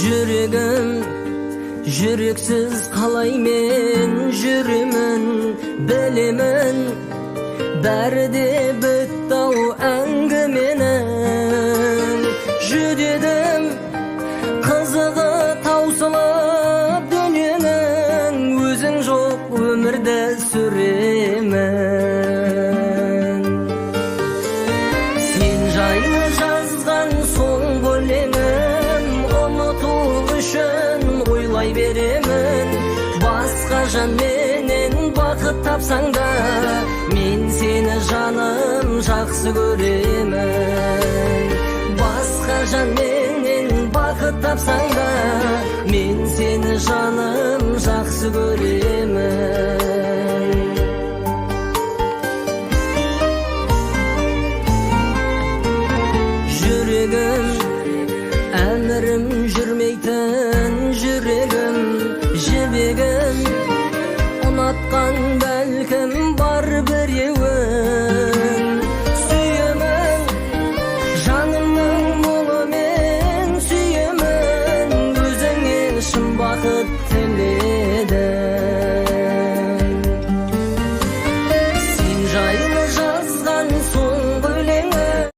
Жүрегім жүрексіз қалай мен жүремін, білемін бәрі де бітті-ау әңгіменің. Жүдедім қызығы таусылып дүниенің, өзің жоқ өмірді сүремін. Сен жайлы жазған соңғы өлеңім, ұмыту үшін ойлай беремін. Басқа жанменен бақыт тапсаң да, мен сені жаным жақсы көремін. Басқа жанменен бақыт тапсаң да, мен сені жаным жақсы көремін.